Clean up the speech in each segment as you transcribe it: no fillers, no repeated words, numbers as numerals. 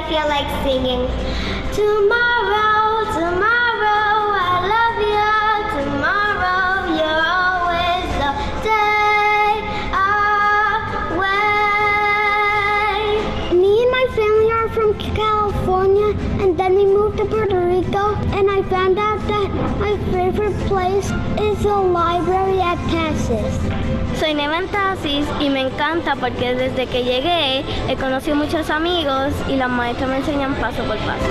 I feel like singing. Tomorrow, tomorrow, I love you. Tomorrow, you're always the day away. Me and my family are from California, and then we moved to Puerto Rico, and I found out that my favorite place is the library at TASIS. Soy nueva en TASIS y me encanta porque desde que llegué he conocido muchos amigos y las maestras me enseñan paso por paso.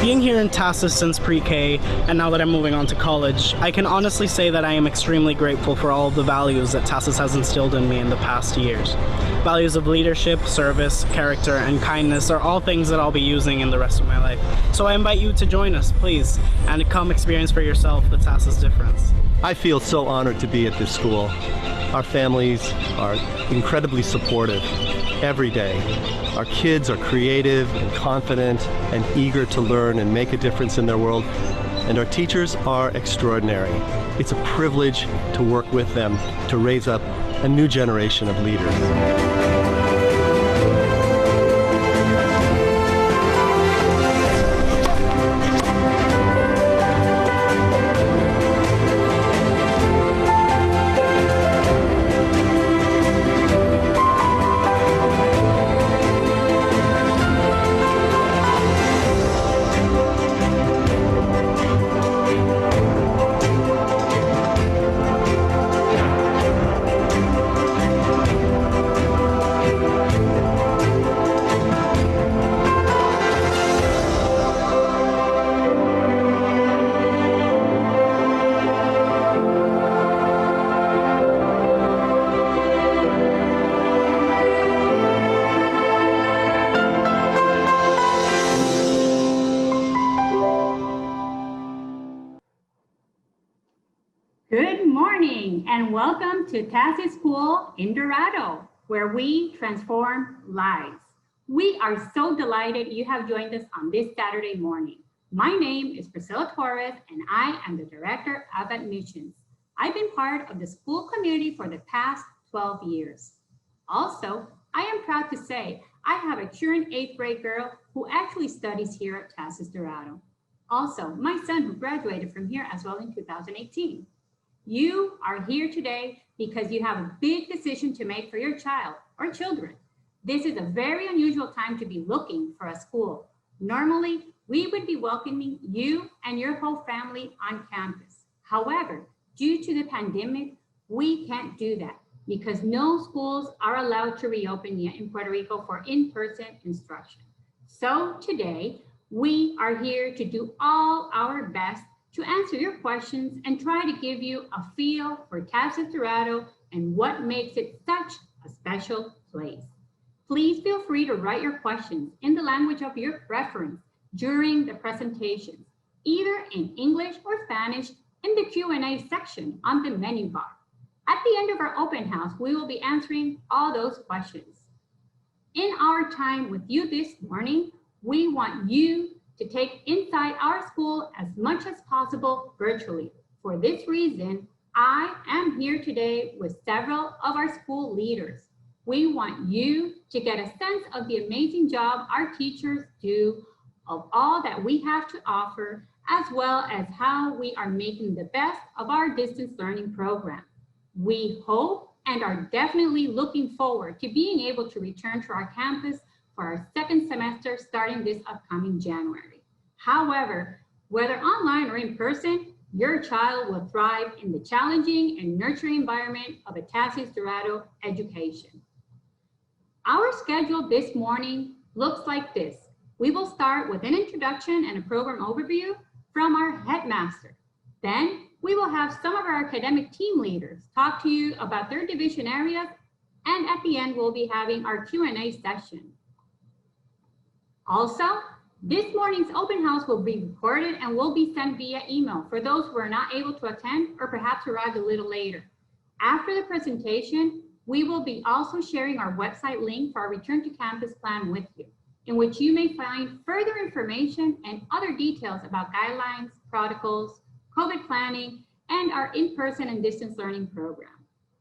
Being here in TASIS since pre-K, and now that I'm moving on to college, I can honestly say that I am extremely grateful for all of the values that TASIS has instilled in me in the past years. Values of leadership, service, character, and kindness are all things that I'll be using in the rest of my life. So I invite you to join us, please, and come experience for yourself the TASIS difference. I feel so honored to be at this school. Our families are incredibly supportive every day. Our kids are creative and confident and eager to learn and make a difference in their world. And our teachers are extraordinary. It's a privilege to work with them to raise up a new generation of leaders. Good morning and welcome to TASIS School in Dorado, where we transform lives. We are so delighted you have joined us on this Saturday morning. My name is Priscilla Torres and I am the Director of Admissions. I've been part of the school community for the past 12 years. Also, I am proud to say I have a current 8th grade girl who actually studies here at TASIS Dorado. Also, my son who graduated from here as well in 2018. You are here today because you have a big decision to make for your child or children. This is a very unusual time to be looking for a school. Normally, we would be welcoming you and your whole family on campus. However, due to the pandemic, we can't do that because no schools are allowed to reopen yet in Puerto Rico for in-person instruction. So today, we are here to do all our best to answer your questions and try to give you a feel for TASIS Dorado and what makes it such a special place. Please feel free to write your questions in the language of your preference during the presentations, either in English or Spanish in the Q&A section on the menu bar. At the end of our open house, we will be answering all those questions. In our time with you this morning, we want you to take inside our school as much as possible virtually. For this reason, I am here today with several of our school leaders. We want you to get a sense of the amazing job our teachers do, of all that we have to offer, as well as how we are making the best of our distance learning program. We hope and are definitely looking forward to being able to return to our campus for our second semester starting this upcoming January. However, whether online or in person, your child will thrive in the challenging and nurturing environment of a TASIS Dorado education. Our schedule this morning looks like this. We will start with an introduction and a program overview from our headmaster. Then we will have some of our academic team leaders talk to you about their division areas, and at the end, we'll be having our Q&A session. Also, this morning's open house will be recorded and will be sent via email for those who are not able to attend or perhaps arrived a little later. After the presentation, We will be also sharing our website link for our return to campus plan with you, in which you may find further information and other details about guidelines, protocols, COVID planning, and our in-person and distance learning program.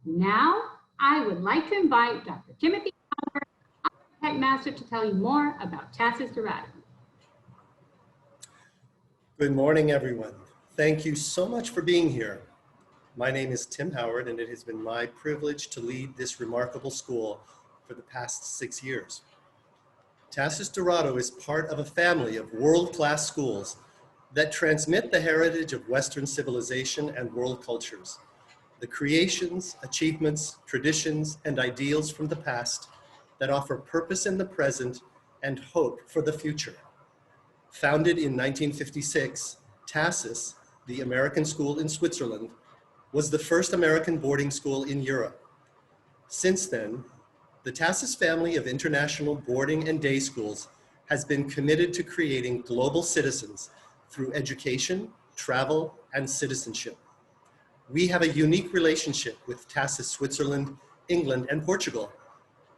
Now, I would like to invite Dr. Timothy Howard, our headmaster, to tell you more about TASIS Dorado. Good morning, everyone. Thank you so much for being here. My name is Tim Howard, and it has been my privilege to lead this remarkable school for the past 6 years. TASIS Dorado is part of a family of world-class schools that transmit the heritage of Western civilization and world cultures, the creations, achievements, traditions, and ideals from the past that offer purpose in the present and hope for the future. Founded in 1956, TASIS, the American school in Switzerland, was the first American boarding school in Europe. Since then, the TASIS family of international boarding and day schools has been committed to creating global citizens through education, travel, and citizenship. We have a unique relationship with TASIS Switzerland, England, and Portugal.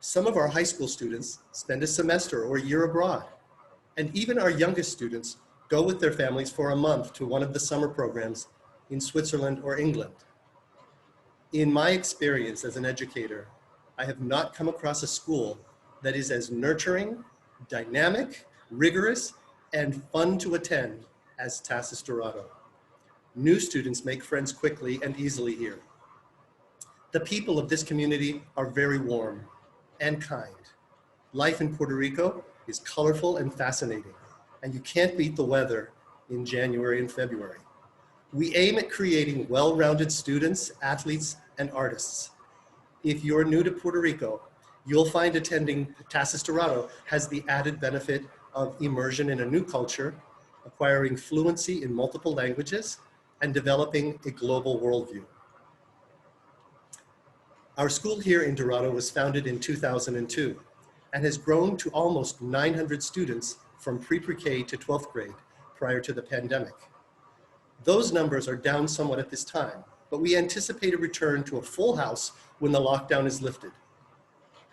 Some of our high school students spend a semester or a year abroad, and even our youngest students go with their families for a month to one of the summer programs in Switzerland or England. In my experience as an educator, I have not come across a school that is as nurturing, dynamic, rigorous, and fun to attend as TASIS Dorado. New students make friends quickly and easily here. The people of this community are very warm and kind. Life in Puerto Rico is colorful and fascinating, and you can't beat the weather in January and February. We aim at creating well-rounded students, athletes, and artists. If you're new to Puerto Rico, you'll find attending TASIS Dorado has the added benefit of immersion in a new culture, acquiring fluency in multiple languages, and developing a global worldview. Our school here in Dorado was founded in 2002 and has grown to almost 900 students from pre-K to 12th grade prior to the pandemic. Those numbers are down somewhat at this time, but we anticipate a return to a full house when the lockdown is lifted.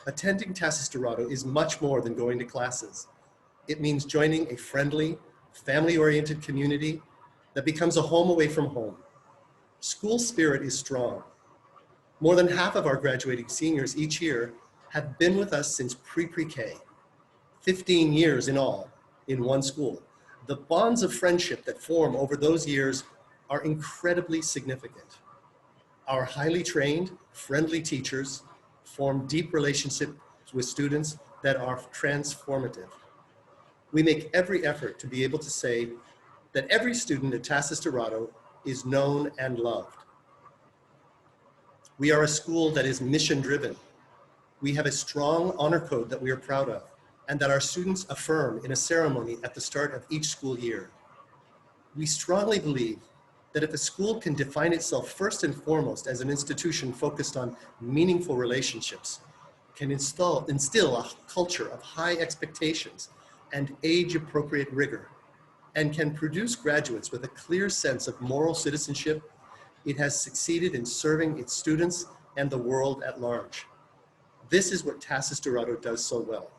Attending TASIS Dorado is much more than going to classes. It means joining a friendly, family-oriented community that becomes a home away from home. School spirit is strong. More than half of our graduating seniors each year have been with us since pre-K, 15 years in all, in one school. The bonds of friendship that form over those years are incredibly significant. Our highly trained, friendly teachers form deep relationships with students that are transformative. We make every effort to be able to say that every student at TASIS Dorado is known and loved. We are a school that is mission-driven. We have a strong honor code that we are proud of, and that our students affirm in a ceremony at the start of each school year. We strongly believe that if a school can define itself first and foremost as an institution focused on meaningful relationships, can instill a culture of high expectations and age-appropriate rigor, and can produce graduates with a clear sense of moral citizenship, it has succeeded in serving its students and the world at large. This is what TASIS Dorado does so well.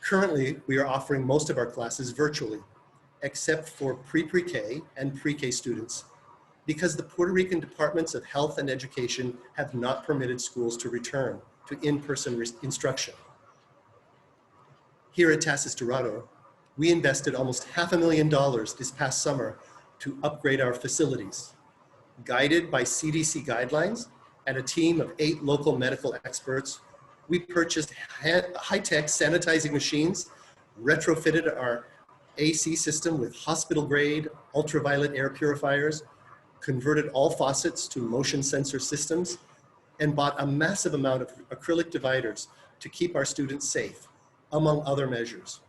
Currently, we are offering most of our classes virtually, except for pre-K and pre-K students, because the Puerto Rican Departments of Health and Education have not permitted schools to return to in-person instruction. Here at TASIS Dorado, we invested almost $500,000 this past summer to upgrade our facilities. Guided by CDC guidelines and a team of 8 local medical experts, we purchased high-tech sanitizing machines, retrofitted our AC system with hospital-grade ultraviolet air purifiers, converted all faucets to motion sensor systems, and bought a massive amount of acrylic dividers to keep our students safe, among other measures.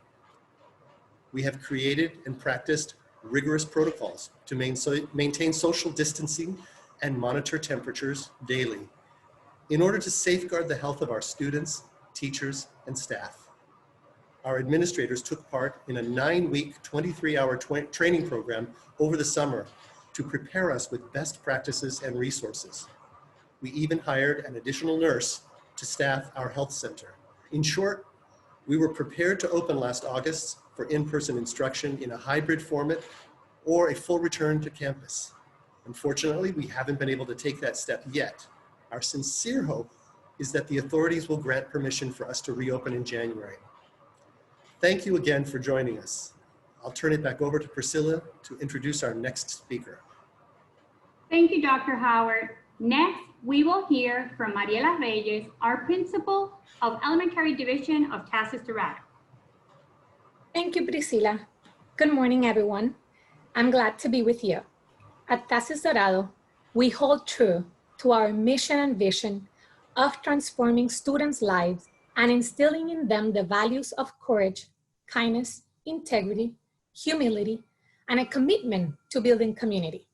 We have created and practiced rigorous protocols to maintain social distancing and monitor temperatures daily in order to safeguard the health of our students, teachers, and staff. Our administrators took part in a 9-week, 23-hour training program over the summer to prepare us with best practices and resources. We even hired an additional nurse to staff our health center. In short, we were prepared to open last August for in-person instruction in a hybrid format or a full return to campus. Unfortunately, we haven't been able to take that step yet. Our sincere hope is that the authorities will grant permission for us to reopen in January. Thank you again for joining us. I'll turn it back over to Priscilla to introduce our next speaker. Thank you, Dr. Howard. Next, we will hear from Mariela Reyes, our principal of Elementary Division of TASIS Dorado. Thank you, Priscilla. Good morning, everyone. I'm glad to be with you. At TASIS Dorado, we hold true to our mission and vision of transforming students' lives and instilling in them the values of courage, kindness, integrity, humility, and a commitment to building community.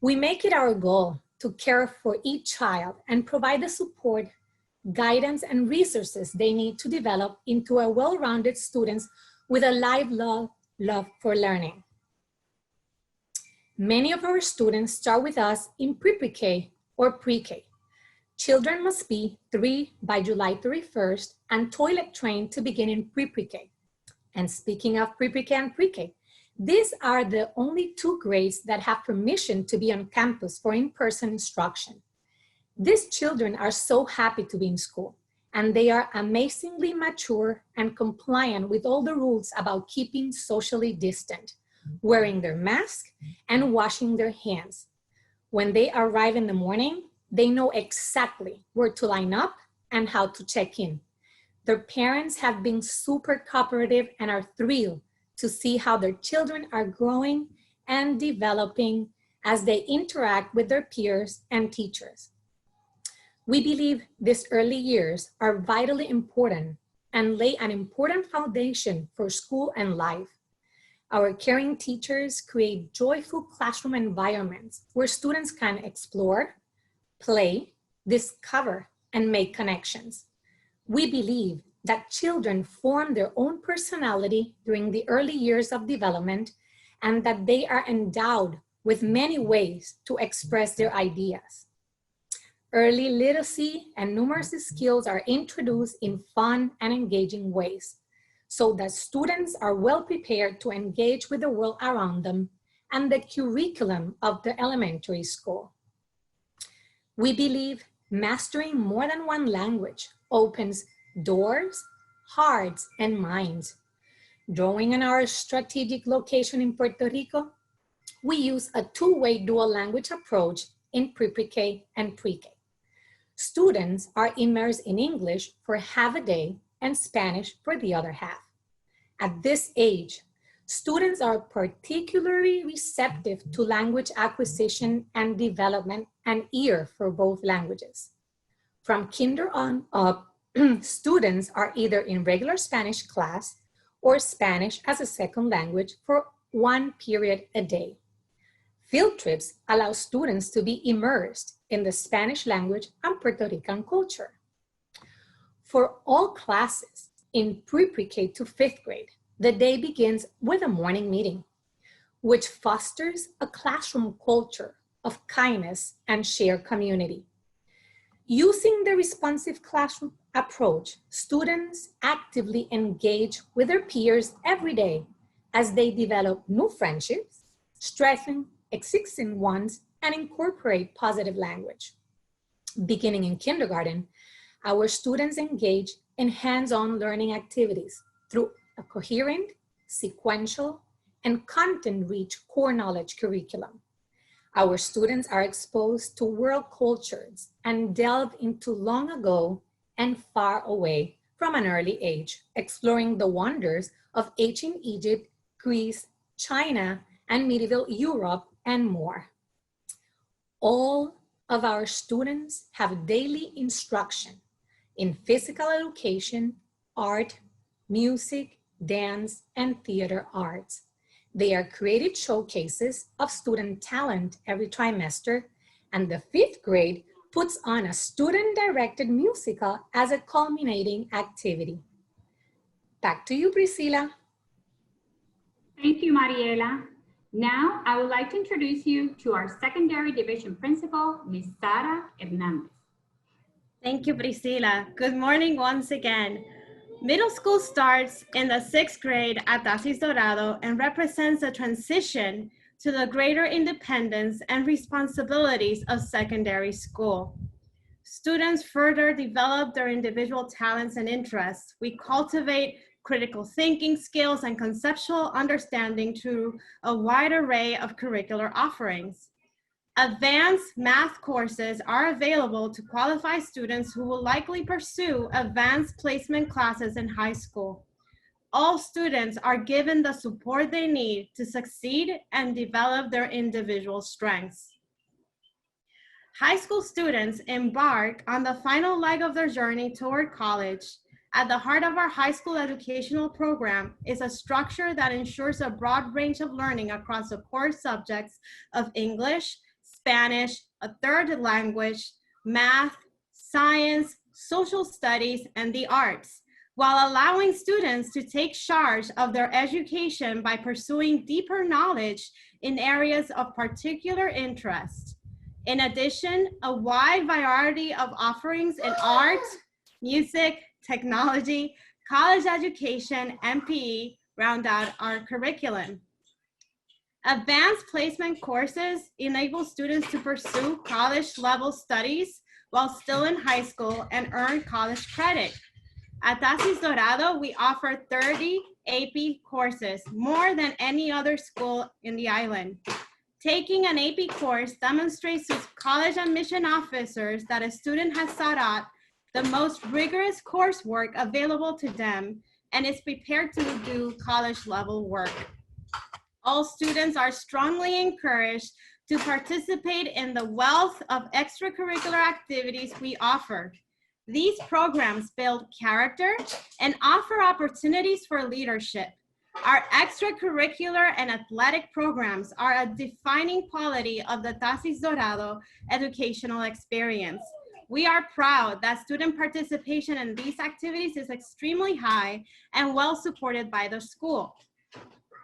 We make it our goal to care for each child and provide the support, guidance, and resources they need to develop into a well-rounded students with a lifelong love for learning. Many of our students start with us in pre-K or pre-K. Children must be 3 by July 31st and toilet trained to begin in pre-K. And speaking of pre-K and pre-K, these are the only 2 grades that have permission to be on campus for in-person instruction. These children are so happy to be in school, and they are amazingly mature and compliant with all the rules about keeping socially distant, wearing their mask, and washing their hands. When they arrive in the morning, they know exactly where to line up and how to check in. Their parents have been super cooperative and are thrilled to see how their children are growing and developing as they interact with their peers and teachers. We believe these early years are vitally important and lay an important foundation for school and life. Our caring teachers create joyful classroom environments where students can explore, play, discover, and make connections. We believe that children form their own personality during the early years of development and that they are endowed with many ways to express their ideas. Early literacy and numeracy skills are introduced in fun and engaging ways so that students are well prepared to engage with the world around them and the curriculum of the elementary school. We believe mastering more than one language opens doors, hearts, and minds. Drawing on our strategic location in Puerto Rico, we use a 2-way dual language approach in pre-K and pre-K. Students are immersed in English for half a day and Spanish for the other half. At this age, students are particularly receptive to language acquisition and development and ear for both languages. From kinder on up, students are either in regular Spanish class or Spanish as a second language for 1 period a day. Field trips allow students to be immersed in the Spanish language and Puerto Rican culture. For all classes in pre-K to 5th grade, the day begins with a morning meeting, which fosters a classroom culture of kindness and shared community. Using the responsive classroom approach, students actively engage with their peers every day as they develop new friendships, strengthen existing ones, and incorporate positive language. Beginning in kindergarten, our students engage in hands-on learning activities through a coherent, sequential, and content-rich core knowledge curriculum. Our students are exposed to world cultures and delve into long ago and far away from an early age, exploring the wonders of ancient Egypt, Greece, China, and medieval Europe, and more. All of our students have daily instruction in physical education, art, music, dance, and theater arts. They are creative showcases of student talent every trimester, and the 5th grade puts on a student-directed musical as a culminating activity. Back to you, Priscilla. Thank you, Mariela. Now, I would like to introduce you to our secondary division principal, Ms. Sara Hernandez. Thank you, Priscila. Good morning once again. Middle school starts in the 6th grade at TASIS Dorado and represents a transition to the greater independence and responsibilities of secondary school. Students further develop their individual talents and interests. We cultivate critical thinking skills and conceptual understanding through a wide array of curricular offerings. Advanced math courses are available to qualified students who will likely pursue advanced placement classes in high school. All students are given the support they need to succeed and develop their individual strengths. High school students embark on the final leg of their journey toward college. At the heart of our high school educational program is a structure that ensures a broad range of learning across the core subjects of English, Spanish, a third language, math, science, social studies, and the arts, while allowing students to take charge of their education by pursuing deeper knowledge in areas of particular interest. In addition, a wide variety of offerings in art, music, technology, college education, and PE round out our curriculum. Advanced placement courses enable students to pursue college-level studies while still in high school and earn college credit. At TASIS Dorado, we offer 30 AP courses, more than any other school in the island. Taking an AP course demonstrates to college admission officers that a student has sought out the most rigorous coursework available to them and is prepared to do college-level work. All students are strongly encouraged to participate in the wealth of extracurricular activities we offer. These programs build character and offer opportunities for leadership. Our extracurricular and athletic programs are a defining quality of the TASIS Dorado educational experience. We are proud that student participation in these activities is extremely high and well supported by the school.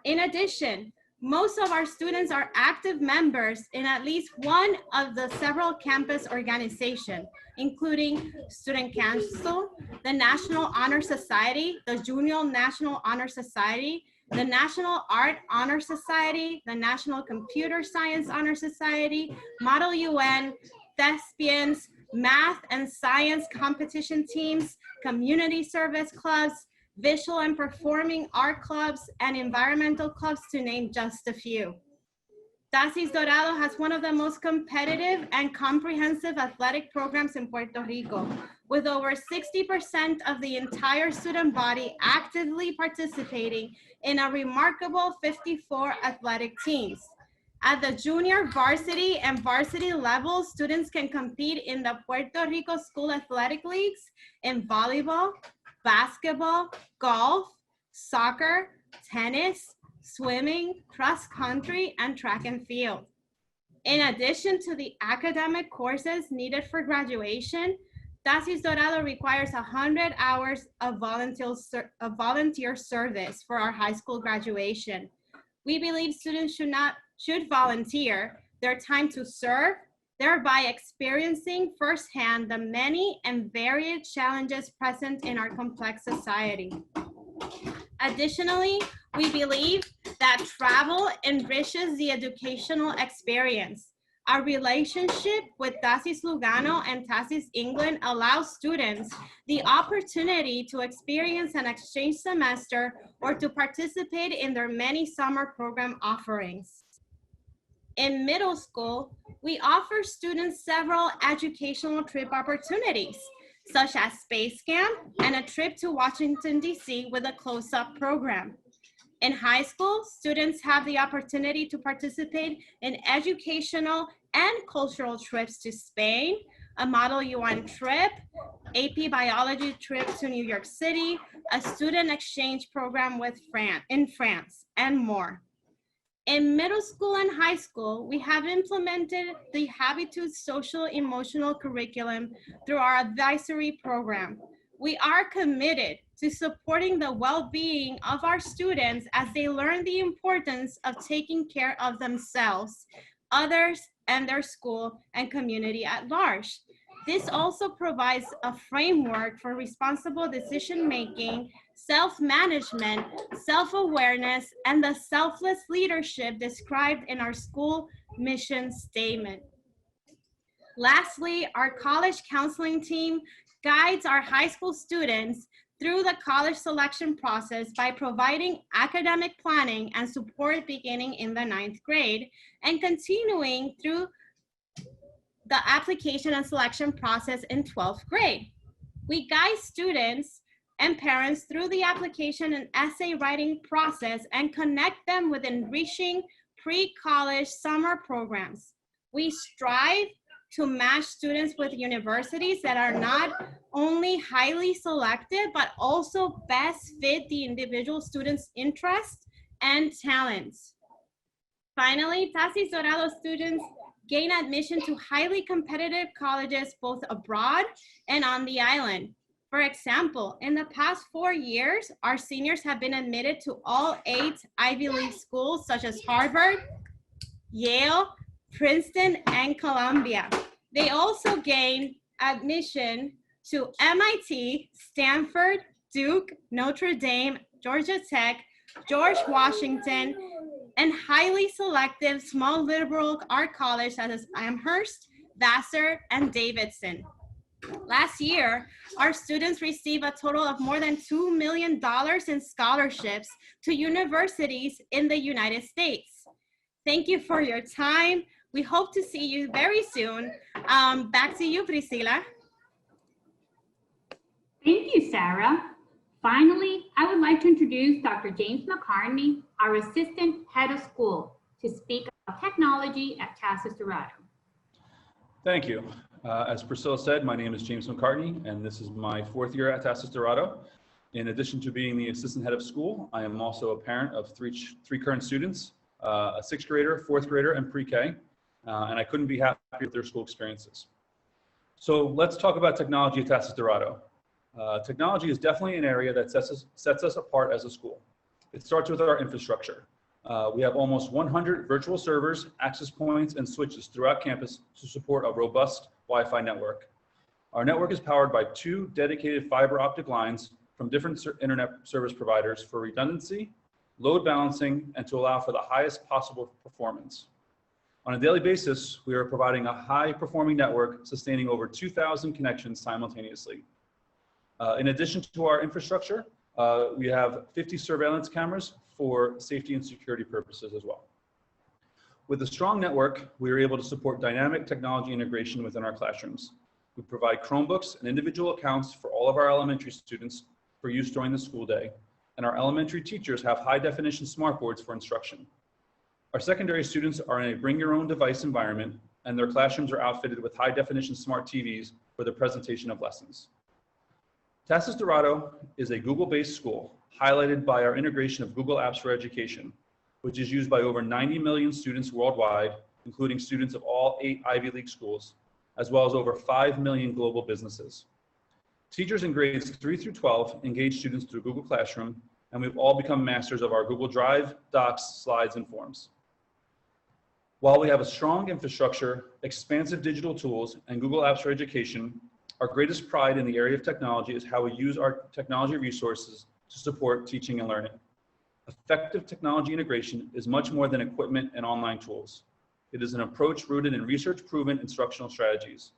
In addition, most of our students are active members in at least one of the several campus organizations, including Student Council, the National Honor Society, the Junior National Honor Society, the National Art Honor Society, the National Computer Science Honor Society, Model UN, Thespians, math and science competition teams, community service clubs, visual and performing art clubs, and environmental clubs, to name just a few. TASIS Dorado has one of the most competitive and comprehensive athletic programs in Puerto Rico, with over 60% of the entire student body actively participating in a remarkable 54 athletic teams. At the junior varsity and varsity level, students can compete in the Puerto Rico School Athletic Leagues in volleyball, basketball, golf, soccer, tennis, swimming, cross country, and track and field. In addition to the academic courses needed for graduation, TASIS Dorado requires 100 hours of volunteer service for our high school graduation. We believe students should volunteer their time to serve, thereby experiencing firsthand the many and varied challenges present in our complex society. Additionally, we believe that travel enriches the educational experience. Our relationship with TASIS Lugano and TASIS England allows students the opportunity to experience an exchange semester or to participate in their many summer program offerings. In middle school, we offer students several educational trip opportunities, such as Space Camp and a trip to Washington, D.C. with a close-up program. In high school, students have the opportunity to participate in educational and cultural trips to Spain, a Model UN trip, AP Biology trip to New York City, a student exchange program in France, and more. In middle school and high school, we have implemented the Habitudes Social Emotional Curriculum through our advisory program. We are committed to supporting the well-being of our students as they learn the importance of taking care of themselves, others, and their school and community at large. This also provides a framework for responsible decision-making, self-management, self-awareness, and the selfless leadership described in our school mission statement. Lastly, our college counseling team guides our high school students through the college selection process by providing academic planning and support beginning in the 9th grade and continuing through the application and selection process in 12th grade. We guide students and parents through the application and essay writing process and connect them with enriching pre-college summer programs. We strive to match students with universities that are not only highly selective, but also best fit the individual student's interests and talents. Finally, TASIS Dorado students gain admission to highly competitive colleges both abroad and on the island. For example, in the past 4 years, our seniors have been admitted to all 8 Ivy League schools such as Harvard, Yale, Princeton, and Columbia. They also gained admission to MIT, Stanford, Duke, Notre Dame, Georgia Tech, George Washington, and highly selective small liberal art colleges such as Amherst, Vassar, and Davidson. Last year, our students received a total of more than $2 million in scholarships to universities in the United States. Thank you for your time. We hope to see you very soon. Back to you, Priscilla. Thank you, Sarah. Finally, I would like to introduce Dr. James McCartney, our Assistant Head of School, to speak about technology at TASIS Dorado. Thank you. As Priscilla said, my name is James McCartney, and this is my 4th year at TASIS Dorado. In addition to being the Assistant Head of School, I am also a parent of three current students, a 6th grader, 4th grader, and pre-K, and I couldn't be happier with their school experiences. So let's talk about technology at TASIS Dorado. Technology is definitely an area that sets us apart as a school. It starts with our infrastructure. We have almost 100 virtual servers, access points, and switches throughout campus to support a robust Wi-Fi network. Our network is powered by 2 dedicated fiber optic lines from different internet service providers for redundancy, load balancing, and to allow for the highest possible performance. On a daily basis, we are providing a high-performing network sustaining over 2,000 connections simultaneously. In addition to our infrastructure, we have 50 surveillance cameras for safety and security purposes as well. With a strong network, we are able to support dynamic technology integration within our classrooms. We provide Chromebooks and individual accounts for all of our elementary students for use during the school day, and our elementary teachers have high-definition smartboards for instruction. Our secondary students are in a bring-your-own-device environment, and their classrooms are outfitted with high-definition smart TVs for the presentation of lessons. TASIS Dorado is a Google-based school, highlighted by our integration of Google Apps for Education, which is used by over 90 million students worldwide, including students of all 8 Ivy League schools, as well as over 5 million global businesses. Teachers in grades 3 through 12 engage students through Google Classroom, and we've all become masters of our Google Drive, Docs, Slides, and Forms. While we have a strong infrastructure, expansive digital tools, and Google Apps for Education, our greatest pride in the area of technology is how we use our technology resources to support teaching and learning. Effective technology integration is much more than equipment and online tools. It is an approach rooted in research-proven instructional strategies.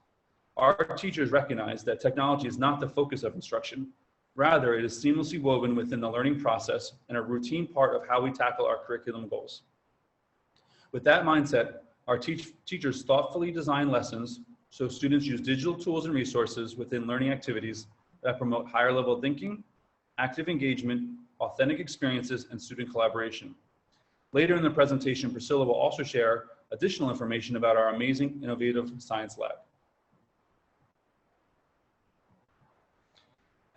Our teachers recognize that technology is not the focus of instruction. Rather, it is seamlessly woven within the learning process and a routine part of how we tackle our curriculum goals. With that mindset, our teachers thoughtfully design lessons so students use digital tools and resources within learning activities that promote higher level thinking, active engagement, authentic experiences, and student collaboration. Later in the presentation, Priscilla will also share additional information about our amazing innovative science lab.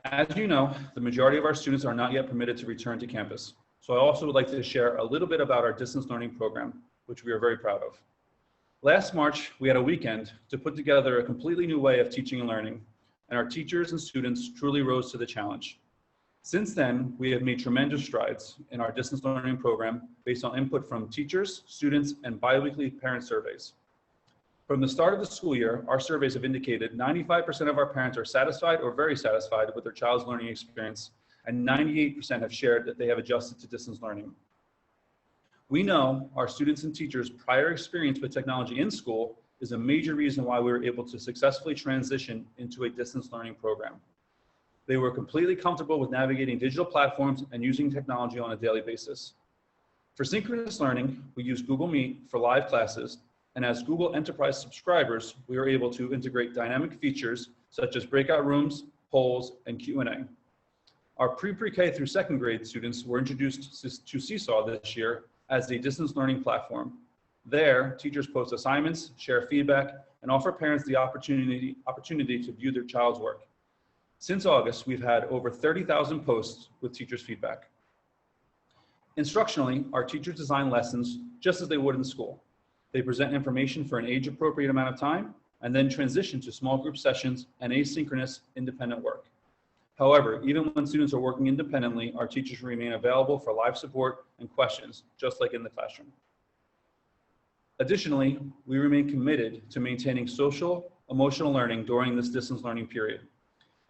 As you know, the majority of our students are not yet permitted to return to campus. So I also would like to share a little bit about our distance learning program, which we are very proud of. Last March, we had a weekend to put together a completely new way of teaching and learning, and our teachers and students truly rose to the challenge. Since then, we have made tremendous strides in our distance learning program based on input from teachers, students, and biweekly parent surveys. From the start of the school year, our surveys have indicated 95% of our parents are satisfied or very satisfied with their child's learning experience, and 98% have shared that they have adjusted to distance learning. We know our students and teachers' prior experience with technology in school is a major reason why we were able to successfully transition into a distance learning program. They were completely comfortable with navigating digital platforms and using technology on a daily basis. For synchronous learning, we use Google Meet for live classes, and as Google Enterprise subscribers, we are able to integrate dynamic features such as breakout rooms, polls, and Q&A. Our pre-K through second grade students were introduced to Seesaw this year as a distance learning platform. There, teachers post assignments, share feedback, and offer parents the opportunity to view their child's work. Since August, we've had over 30,000 posts with teachers' feedback. Instructionally, our teachers design lessons just as they would in school. They present information for an age-appropriate amount of time and then transition to small group sessions and asynchronous independent work. However, even when students are working independently, our teachers remain available for live support and questions, just like in the classroom. Additionally, we remain committed to maintaining social, emotional learning during this distance learning period.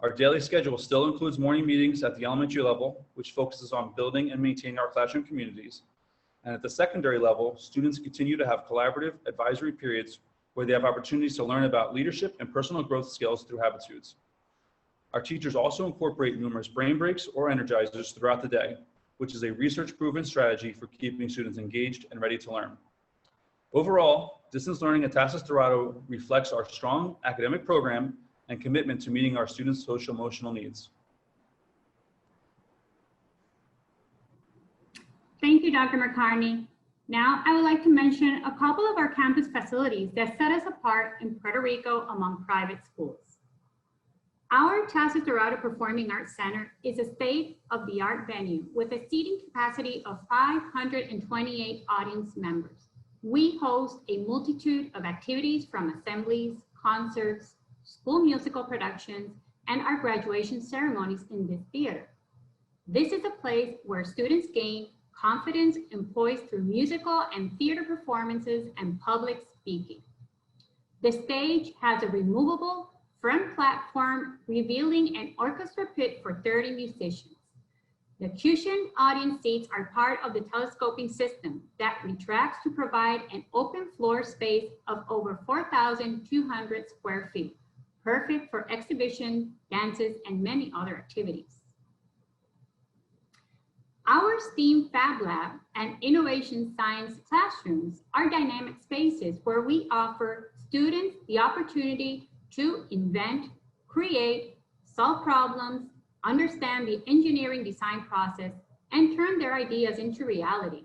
Our daily schedule still includes morning meetings at the elementary level, which focuses on building and maintaining our classroom communities. And at the secondary level, students continue to have collaborative advisory periods where they have opportunities to learn about leadership and personal growth skills through habitudes. Our teachers also incorporate numerous brain breaks or energizers throughout the day, which is a research-proven strategy for keeping students engaged and ready to learn. Overall, distance learning at TASIS Dorado reflects our strong academic program and commitment to meeting our students' social emotional needs. Thank you, Dr. McCartney. Now, I would like to mention a couple of our campus facilities that set us apart in Puerto Rico among private schools. Our TASIS Dorado Performing Arts Center is a state-of-the-art venue with a seating capacity of 528 audience members. We host a multitude of activities from assemblies, concerts, school musical productions, and our graduation ceremonies in this theater. This is a place where students gain confidence and poise through musical and theater performances and public speaking. The stage has a removable front platform revealing an orchestra pit for 30 musicians. The cushioned audience seats are part of the telescoping system that retracts to provide an open floor space of over 4,200 square feet, perfect for exhibition, dances, and many other activities. Our STEAM Fab Lab and Innovation Science classrooms are dynamic spaces where we offer students the opportunity to invent, create, solve problems, understand the engineering design process, and turn their ideas into reality.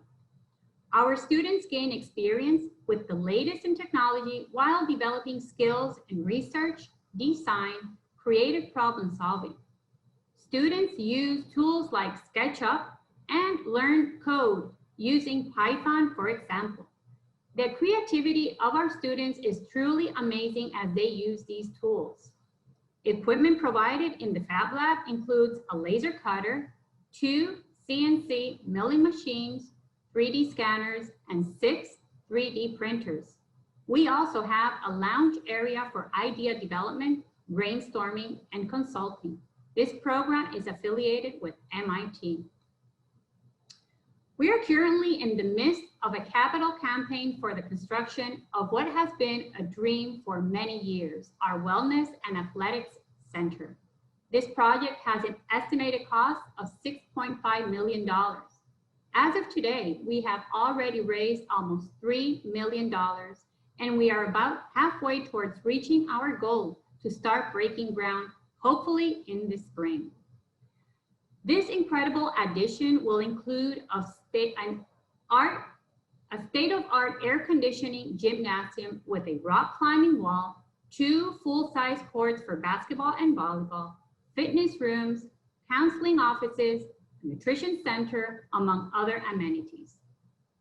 Our students gain experience with the latest in technology while developing skills in research, design, creative problem solving. Students use tools like SketchUp and learn code using Python, for example. The creativity of our students is truly amazing as they use these tools. Equipment provided in the Fab Lab includes a laser cutter, 2 CNC milling machines, 3D scanners, and 6 3D printers. We also have a lounge area for idea development, brainstorming, and consulting. This program is affiliated with MIT. We are currently in the midst of a capital campaign for the construction of what has been a dream for many years, our Wellness and Athletics Center. This project has an estimated cost of $6.5 million. As of today, we have already raised almost $3 million, and we are about halfway towards reaching our goal to start breaking ground, hopefully in the spring. This incredible addition will include a state-of-art air conditioning gymnasium with a rock climbing wall, 2 full-size courts for basketball and volleyball, fitness rooms, counseling offices, nutrition center, among other amenities.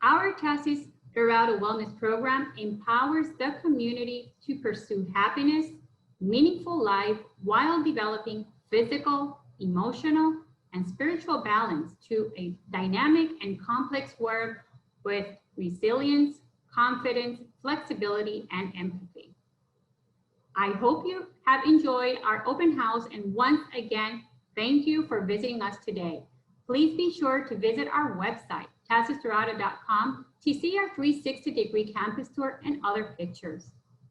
Our TASIS Dorado Wellness Program empowers the community to pursue happiness, meaningful life while developing physical, emotional, and spiritual balance to a dynamic and complex work with resilience, confidence, flexibility, and empathy. I hope you have enjoyed our open house, and once again, thank you for visiting us today. Please be sure to visit our website, TASISDorado.com, to see our 360-degree campus tour and other pictures.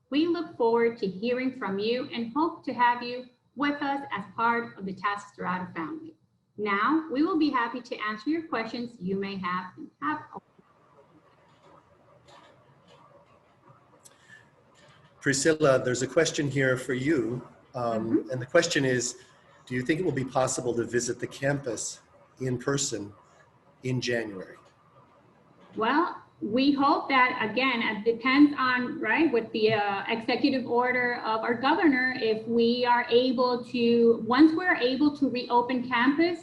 We look forward to hearing from you and hope to have you with us as part of the TASIS Dorado family. Now, we will be happy to answer your questions you may have. Priscilla, there's a question here for you. And the question is, do you think it will be possible to visit the campus in person in January? Well, we hope that, again, it depends on, right, with the executive order of our governor, if we are able to, once we're able to reopen campus,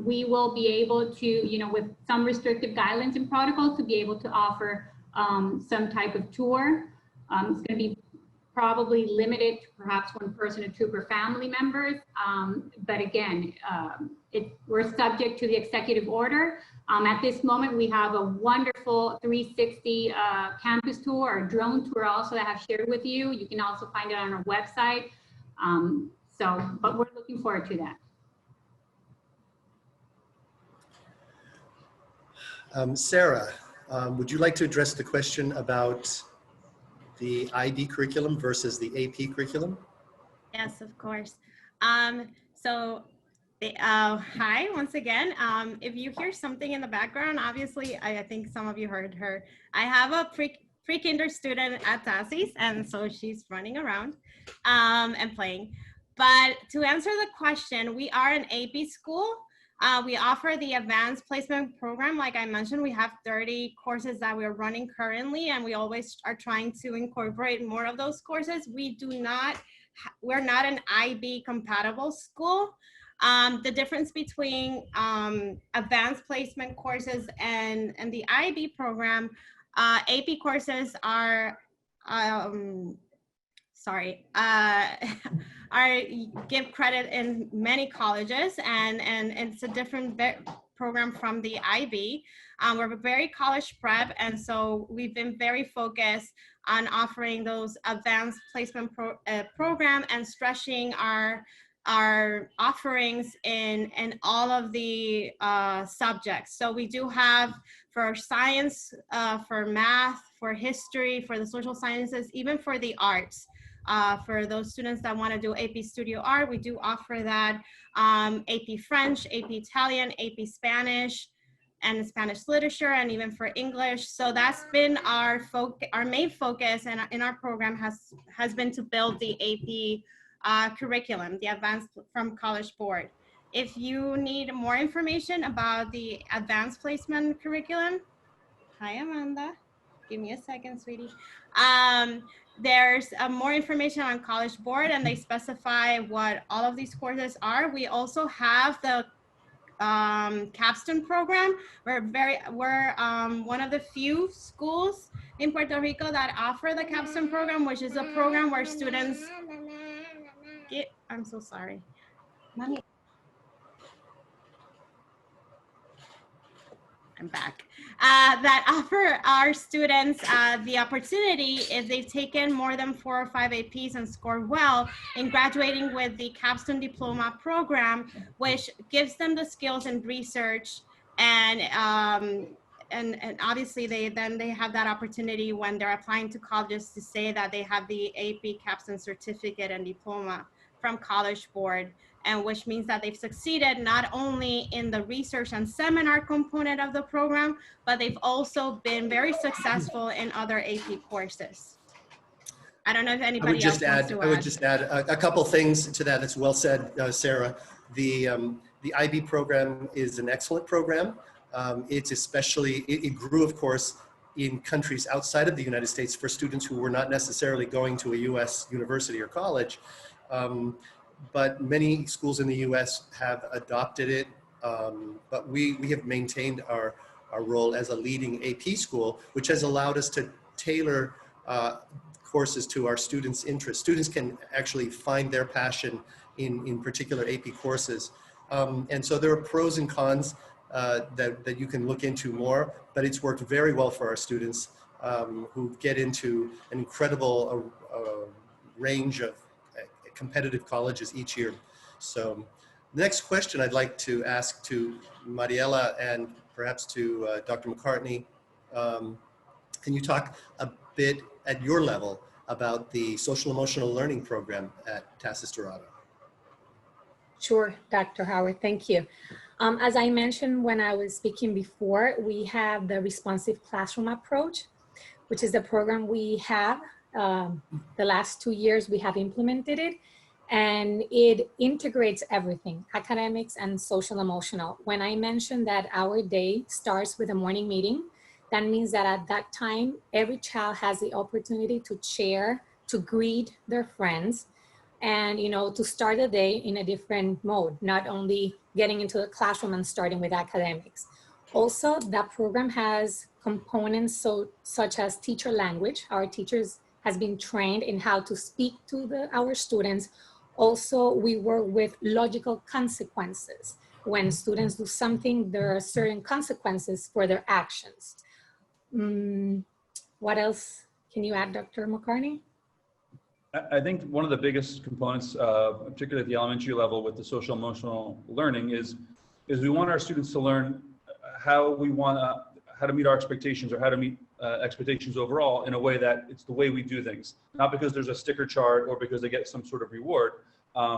we will be able to, you know, with some restrictive guidelines and protocols, to be able to offer some type of tour. It's going to be probably limited to perhaps one person or two per family members. But again, we're subject to the executive order. At this moment, we have a wonderful 360 campus tour, or drone tour also that I have shared with you. You can also find it on our website. But we're looking forward to that. Sarah, would you like to address the question about the IB curriculum versus the AP curriculum? Yes, of course. Hi, once again. If you hear something in the background, obviously, I think some of you heard her. I have a pre-kinder student at TASIS, and so she's running around and playing. But to answer the question, we are an AP school. We offer the advanced placement program. Like I mentioned, we have 30 courses that we're running currently, and we always are trying to incorporate more of those courses. We're not an IB compatible school. The difference between advanced placement courses and the IB program, AP courses are, give credit in many colleges, and it's a different program from the IB. We're very college prep, and so we've been very focused on offering those advanced placement program and stretching our offerings in all of the subjects. So we do have for science, for math, for history, for the social sciences, even for the arts. For those students that want to do AP Studio Art, we do offer that. AP French, AP Italian, AP Spanish, and Spanish literature, and even for English. So that's been our main focus in our program has been to build the AP curriculum, the Advanced from College Board. If you need more information about the Advanced Placement Curriculum, hi Amanda, give me a second, sweetie. There's more information on College Board, and they specify what all of these courses are. We also have the capstone program. We're one of the few schools in Puerto Rico that offer the capstone program, which is a program where students I'm so sorry. Mommy. I'm back. That offer our students the opportunity, if they've taken more than 4 or 5 APs and scored well, in graduating with the capstone diploma program, which gives them the skills in research, and obviously they have that opportunity when they're applying to colleges to say that they have the AP capstone certificate and diploma from College Board, and which means that they've succeeded not only in the research and seminar component of the program, but they've also been very successful in other AP courses. I don't know if anybody else wants to add. I would just add a couple things to that. That's well said, Sarah. The IB program is an excellent program. It grew, of course, in countries outside of the United States for students who were not necessarily going to a US university or college. But many schools in the US have adopted it, but we have maintained our role as a leading AP school, which has allowed us to tailor courses to our students' interests. Students can actually find their passion in particular AP courses. And so there are pros and cons that you can look into more, but it's worked very well for our students who get into an incredible range of competitive colleges each year. So the next question I'd like to ask to Mariela and perhaps to Dr. McCartney, can you talk a bit at your level about the social emotional learning program at TASIS Dorado? Sure, Dr. Howard, thank you. As I mentioned when I was speaking before, we have the responsive classroom approach, which is the program we have. The last 2 years we have implemented it, and it integrates everything, academics and social emotional. When I mentioned that our day starts with a morning meeting, that means that at that time, every child has the opportunity to share, to greet their friends, and to start the day in a different mode, not only getting into the classroom and starting with academics. Also, that program has components such as teacher language. Our teachers has been trained in how to speak to our students. Also, we work with logical consequences. When students do something, there are certain consequences for their actions. What else can you add, Dr. McCartney? I think one of the biggest components, particularly at the elementary level with the social emotional learning is we want our students to learn how to meet our expectations, or how to meet expectations overall in a way that it's the way we do things, not because there's a sticker chart or because they get some sort of reward.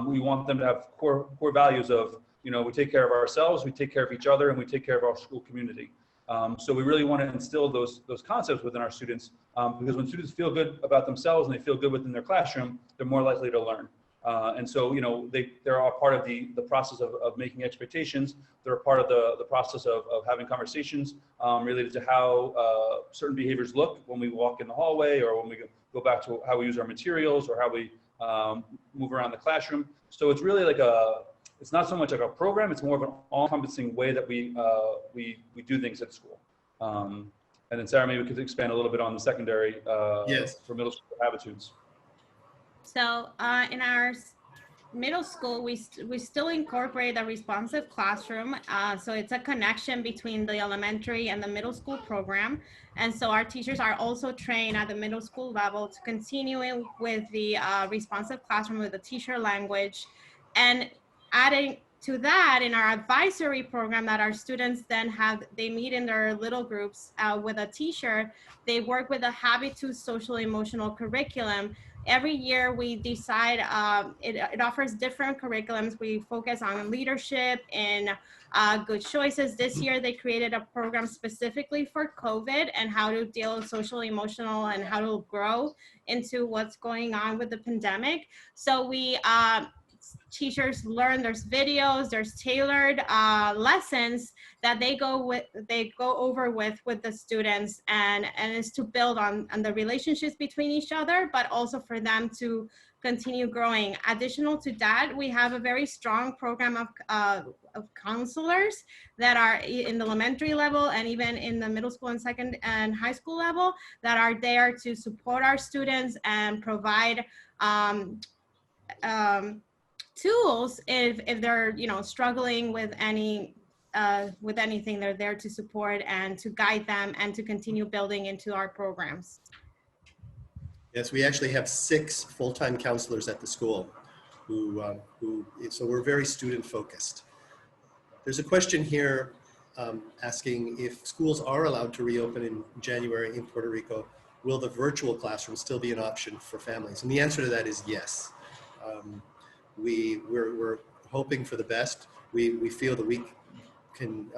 We want them to have core values of, we take care of ourselves, we take care of each other, and we take care of our school community. So we really want to instill those concepts within our students, because when students feel good about themselves and they feel good within their classroom, they're more likely to learn. And so, they're all part of the process of making expectations. They're a part of the process of having conversations related to how certain behaviors look when we walk in the hallway, or when we go back to how we use our materials, or how we move around the classroom. So it's really like it's not so much like a program, it's more of an all-encompassing way that we do things at school. And then Sarah, maybe we could expand a little bit on the secondary Yes. for middle school habitudes. So in our middle school, we still incorporate a responsive classroom. So it's a connection between the elementary and the middle school program. And so our teachers are also trained at the middle school level to continue with the responsive classroom with the teacher language. And adding to that, in our advisory program that our students then they meet in their little groups with a teacher, they work with a Habitus social emotional curriculum. Every year we decide, it offers different curriculums. We focus on leadership and good choices. This year they created a program specifically for COVID and how to deal with social emotional and how to grow into what's going on with the pandemic. So we teachers learn, there's videos, there's tailored lessons that they go over with the students, and it's to build on the relationships between each other, but also for them to continue growing. Additional to that, we have a very strong program of counselors that are in the elementary level and even in the middle school and second and high school level that are there to support our students and provide tools if they're struggling with anything. They're there to support and to guide them and to continue building into our programs. Yes, we actually have 6 full-time counselors at the school so we're very student focused. There's a question here asking if schools are allowed to reopen in January in Puerto Rico, will the virtual classroom still be an option for families? And the answer to that is yes. We're hoping for the best. We feel that we can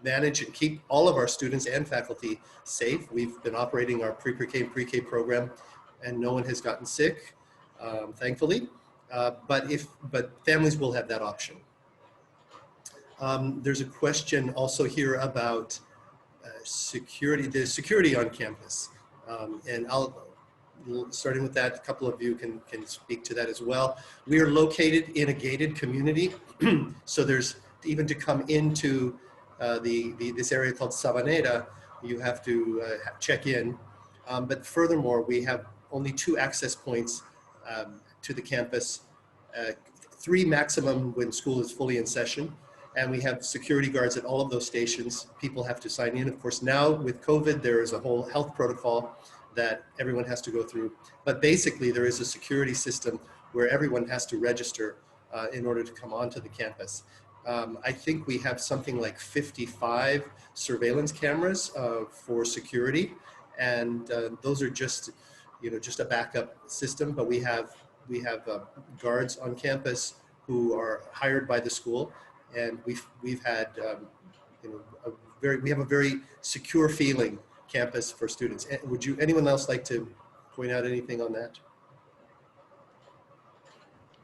manage and keep all of our students and faculty safe. We've been operating our pre-K and pre-K program, and no one has gotten sick, thankfully. But families will have that option. There's a question also here about the security on campus, and starting with that, a couple of you can speak to that as well. We are located in a gated community, so there's even to come into this area called Sabanera, you have to check in. But furthermore, we have only 2 access points to the campus 3 maximum when school is fully in session. And we have security guards at all of those stations. People have to sign in. Of course, now with COVID, there is a whole health protocol that everyone has to go through. But basically, there is a security system where everyone has to register in order to come onto the campus. I think we have something like 55 surveillance cameras for security, and those are just, just a backup system. But we have guards on campus who are hired by the school, and we've had we have a very secure feeling campus for students. Would anyone else like to point out anything on that?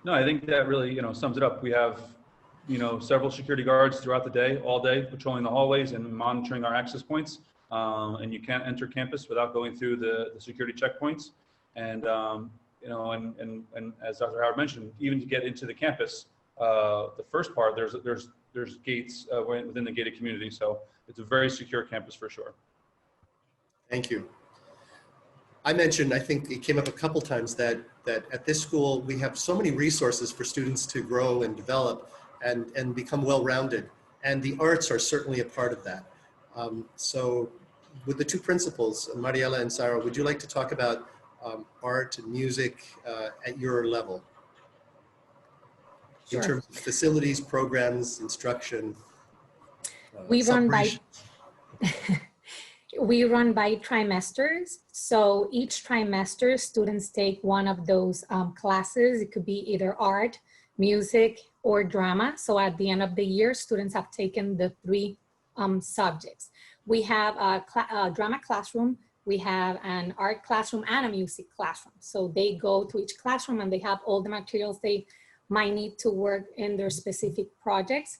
No, I think that really, sums it up. We have, several security guards throughout the day, all day, patrolling the hallways and monitoring our access points. And you can't enter campus without going through the security checkpoints. And, and as Dr. Howard mentioned, even to get into the campus, the first part, there's gates within the gated community. So it's a very secure campus for sure. Thank you. I mentioned, I think it came up a couple times that at this school, we have so many resources for students to grow and develop and become well-rounded. And the arts are certainly a part of that. So with the two principals, Mariela and Sarah, would you like to talk about art and music at your level? Sure. In terms of facilities, programs, instruction, We run by trimesters. So each trimester, students take one of those classes. It could be either art, music, or drama. So at the end of the year, students have taken the 3 subjects. We have a drama classroom, we have an art classroom, and a music classroom. So they go to each classroom and they have all the materials they might need to work in their specific projects.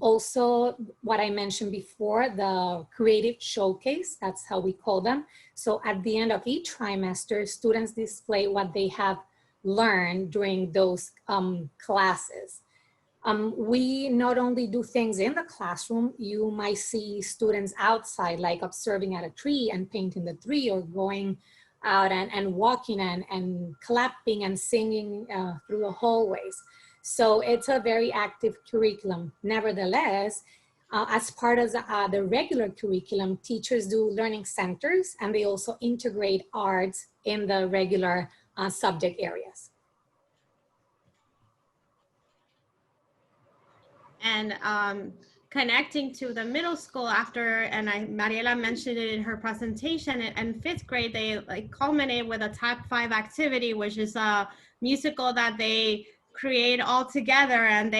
Also, what I mentioned before, the creative showcase, that's how we call them. So at the end of each trimester, students display what they have learned during those classes. We not only do things in the classroom, you might see students outside, like observing at a tree and painting the tree, or going out and walking and clapping and singing through the hallways. So it's a very active curriculum. Nevertheless, as part of the regular curriculum, teachers do learning centers, and they also integrate arts in the regular subject areas. And connecting to the middle school after, and Mariela mentioned it in her presentation, in 5th grade, they culminate with a top 5 activity, which is a musical that they create all together, and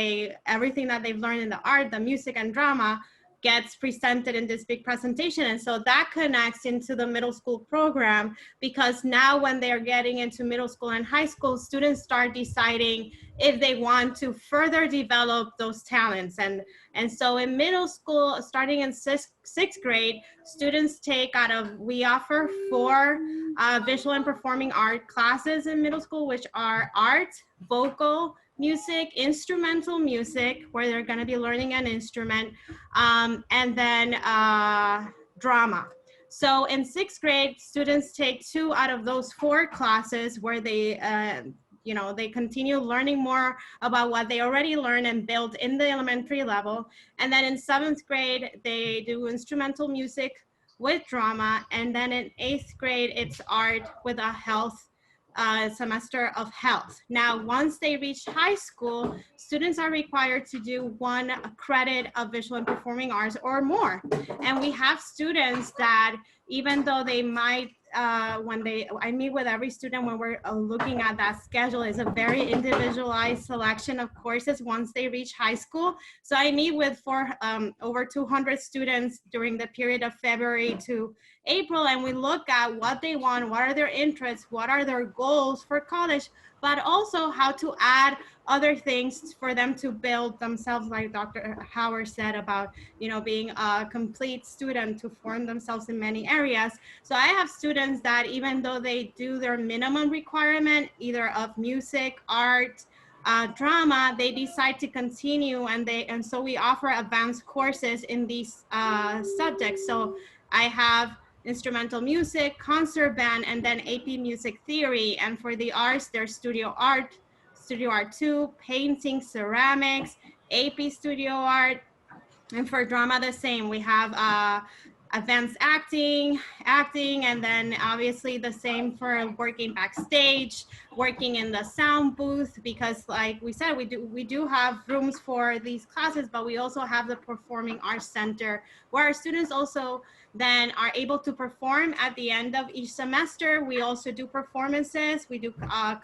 everything that they've learned in the art, the music, and drama gets presented in this big presentation. And so that connects into the middle school program, because now when they're getting into middle school and high school, students start deciding if they want to further develop those talents. And so in middle school, starting in 6th grade, students we offer 4 visual and performing art classes in middle school, which are art, vocal, music, instrumental music, where they're going to be learning an instrument, and then drama. So in 6th grade, students take 2 out of those 4 classes, where they they continue learning more about what they already learned and built in the elementary level. And then in 7th grade, they do instrumental music with drama. And then in 8th grade, it's art with a health semester of health. Now, once they reach high school, students are required to do 1 credit of visual and performing arts or more. And we have students that, even though they might, I meet with every student when we're looking at that schedule, is a very individualized selection of courses once they reach high school. So I meet with over 200 students during the period of February to April, and we look at what they want, what are their interests, what are their goals for college, but also how to add other things for them to build themselves, like Dr. Howard said about, being a complete student, to form themselves in many areas. So I have students that, even though they do their minimum requirement, either of music, art, drama, they decide to continue, and so we offer advanced courses in these subjects. So I have instrumental music, concert band, and then AP music theory. And for the arts, there's studio art, Studio Art 2, painting, ceramics, AP Studio Art, and for drama, the same. We have advanced acting, and then obviously the same for working backstage, working in the sound booth, because like we said, we do have rooms for these classes, but we also have the Performing Arts Center, where our students also then are able to perform at the end of each semester. We also do performances. We do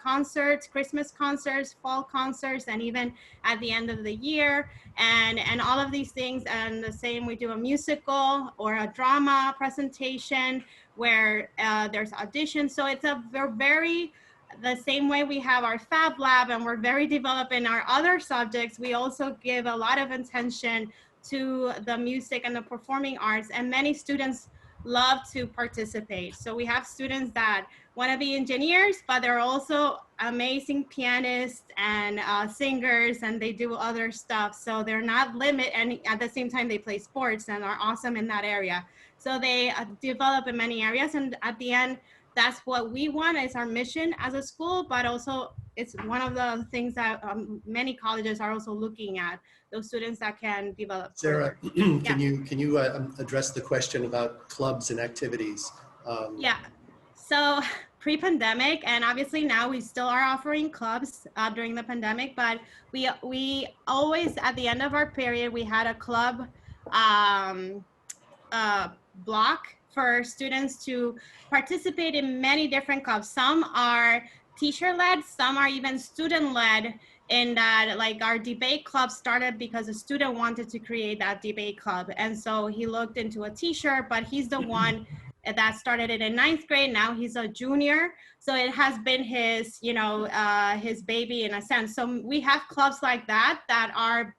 concerts, Christmas concerts, fall concerts, and even at the end of the year, and all of these things. And the same, we do a musical or a drama presentation where there's auditions. So we're very, the same way we have our Fab Lab and we're very developed in our other subjects, we also give a lot of attention to the music and the performing arts, and many students love to participate. So we have students that want to be engineers, but they're also amazing pianists and singers, and they do other stuff. So they're not limited, and at the same time they play sports and are awesome in that area. So they develop in many areas, and at the end, that's what we want. Is our mission as a school, but also it's one of the things that many colleges are also looking at, those students that can develop. Sarah, can you address the question about clubs and activities? Yeah, so pre-pandemic, and obviously now we still are offering clubs during the pandemic, but we always, at the end of our period, we had a club block for students to participate in many different clubs. Some are teacher-led, some are even student-led, in that like our debate club started because a student wanted to create that debate club. And so he looked into a teacher, but he's the one that started it in 9th grade. Now he's a junior. So it has been his, his baby in a sense. So we have clubs like that are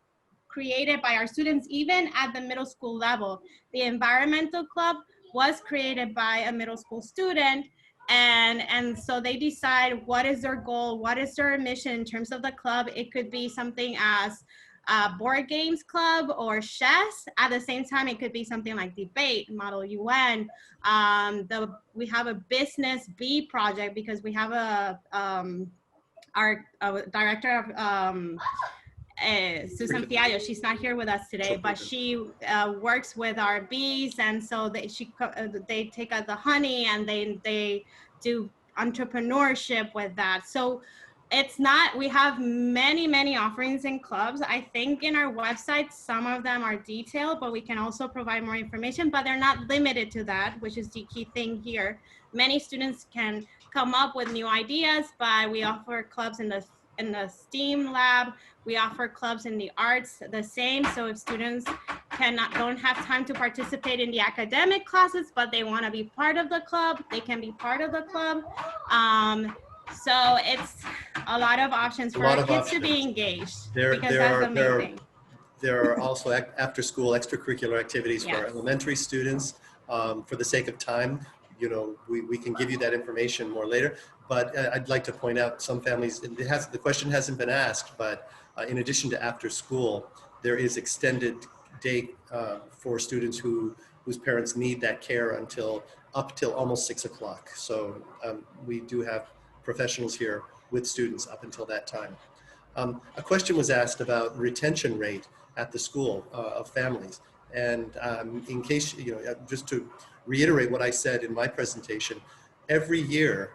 created by our students, even at the middle school level. The environmental club was created by a middle school student, and so they decide what is their goal, what is their mission in terms of the club. It could be something as board games club or chess. At the same time, it could be something like debate, Model UN. We have a business B project because we have our director of Susan Fiallo. She's not here with us today, but she works with our bees, and so they take out the honey, and they do entrepreneurship with that. So it's not, we have many offerings in clubs. I think in our website, some of them are detailed, but we can also provide more information, but they're not limited to that, which is the key thing here. Many students can come up with new ideas, but we offer clubs in the STEAM lab. We offer clubs in the arts, the same. So if students don't have time to participate in the academic classes, but they want to be part of the club, they can be part of the club. So it's a lot of options for our kids to be engaged. There are also after-school extracurricular activities for elementary students. For the sake of time, we can give you that information more later. But I'd like to point out some families, the question hasn't been asked, but in addition to after school, there is extended day for students whose parents need that care up till almost 6 o'clock. So we do have professionals here with students up until that time. A question was asked about retention rate at the school of families. And in case, just to reiterate what I said in my presentation, every year,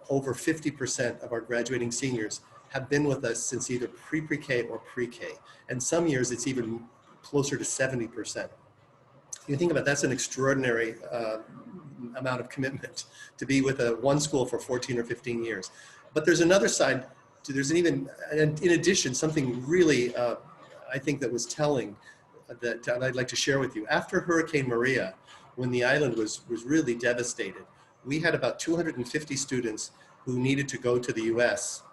over 50% of our graduating seniors have been with us since either pre-K or pre-K. And some years it's even closer to 70%. You think about that's an extraordinary amount of commitment to be with one school for 14 or 15 years. But there's another side, in addition, something really, I think that was telling that I'd like to share with you. After Hurricane Maria, when the island was really devastated, we had about 250 students who needed to go to the US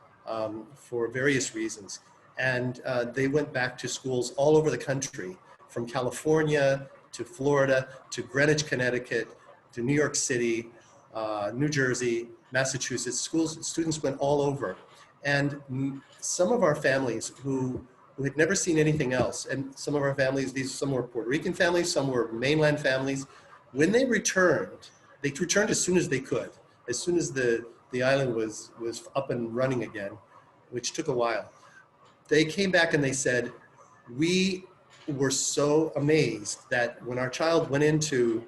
for various reasons. And they went back to schools all over the country, from California to Florida to Greenwich, Connecticut, to New York City, New Jersey, Massachusetts. Students went all over. And some of our families who had never seen anything else, and some of our families, some were Puerto Rican families, some were mainland families, when they returned as soon as they could. As soon as the island was up and running again, which took a while. They came back and they said, we were so amazed that when our child went into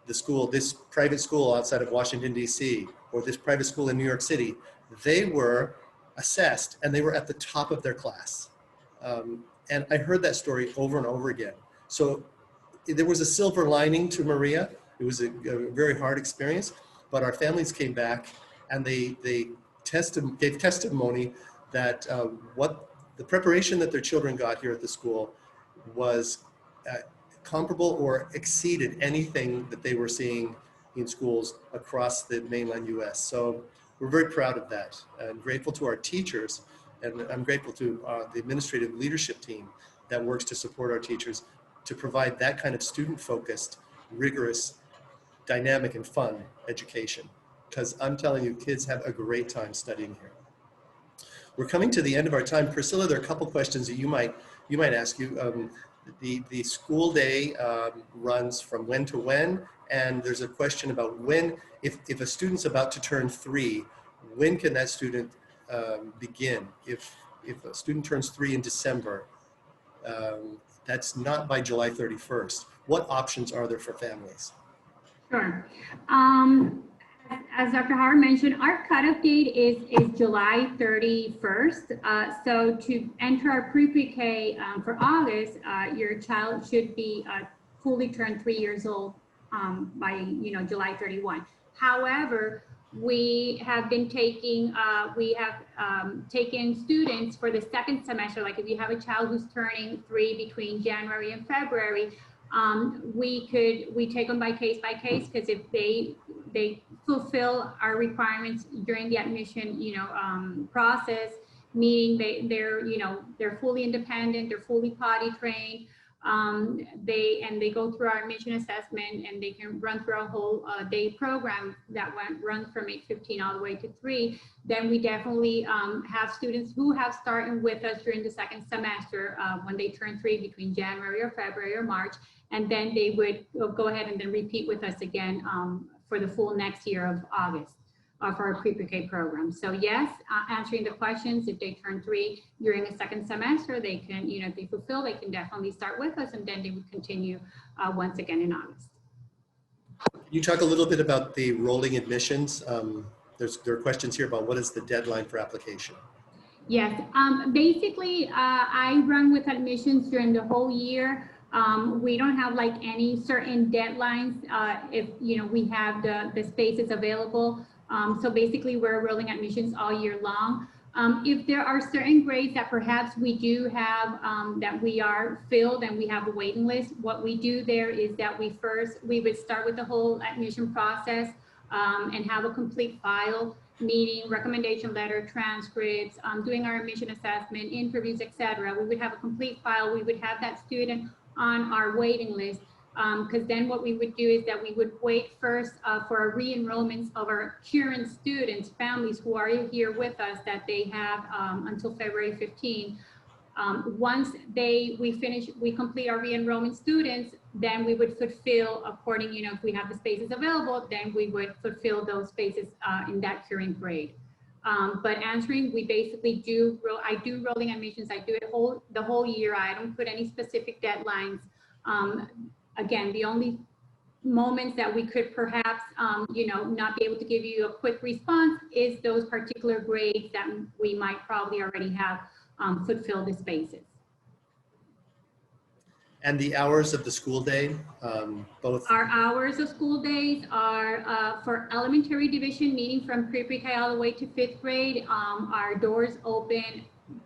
the school, this private school outside of Washington, D.C., or this private school in New York City, they were assessed and they were at the top of their class. And I heard that story over and over again. So there was a silver lining to Maria. It was a very hard experience, but our families came back and they gave testimony that what the preparation that their children got here at the school was comparable or exceeded anything that they were seeing in schools across the mainland US. So we're very proud of that and grateful to our teachers, and I'm grateful to the administrative leadership team that works to support our teachers to provide that kind of student-focused, rigorous, dynamic, and fun education. Because I'm telling you, kids have a great time studying here. We're coming to the end of our time. Priscilla, there are a couple questions that you might ask you. The school day runs from when to when, and there's a question about when, if a student's about to turn 3, when can that student begin? If a student turns 3 in December, that's not by July 31st. What options are there for families? Sure. As Dr. Howard mentioned, our cutoff date is July 31st. So to enter our pre-K for August, your child should be fully turned 3 years old by July 31. However, we have been taking taken students for the second semester. Like if you have a child who's turning 3 between January and February, we take them by case, because if they fulfill our requirements during the admission process, meaning they're fully independent, they're fully potty trained, they go through our admission assessment, and they can run through a whole day program that runs from 8:15 all the way to 3. Then we definitely have students who have started with us during the second semester when they turn 3 between January or February or March, and then they would go ahead and then repeat with us again for the full next year of August for our pre-K program. So yes, answering the questions, if they turn 3 during a second semester, they can, if they fulfill, they can definitely start with us, and then they would continue once again in August. Can you talk a little bit about the rolling admissions? There are questions here about what is the deadline for application? Yes, basically, I run with admissions during the whole year. We don't have like any certain deadlines if we have the spaces available. So basically we're rolling admissions all year long. If there are certain grades that perhaps we do have that we are filled and we have a waiting list, what we do there is that we would start with the whole admission process and have a complete file, meaning recommendation letter, transcripts, doing our admission assessment, interviews, etc. We would have a complete file. We would have that student on our waiting list, because then what we would do is that we would wait first for our re-enrollments of our current students, families who are here with us, that they have until February 15. Once we complete our re-enrollment students, then we would fulfill according, if we have the spaces available, then we would fulfill those spaces in that current grade. But answering, we basically I do rolling admissions. I do it the whole year. I don't put any specific deadlines. Again, the only moments that we could perhaps, not be able to give you a quick response is those particular grades that we might probably already have fulfilled the spaces. And the hours of the school day, both? Our hours of school days are for elementary division, meaning from pre-K all the way to 5th grade. Our doors open,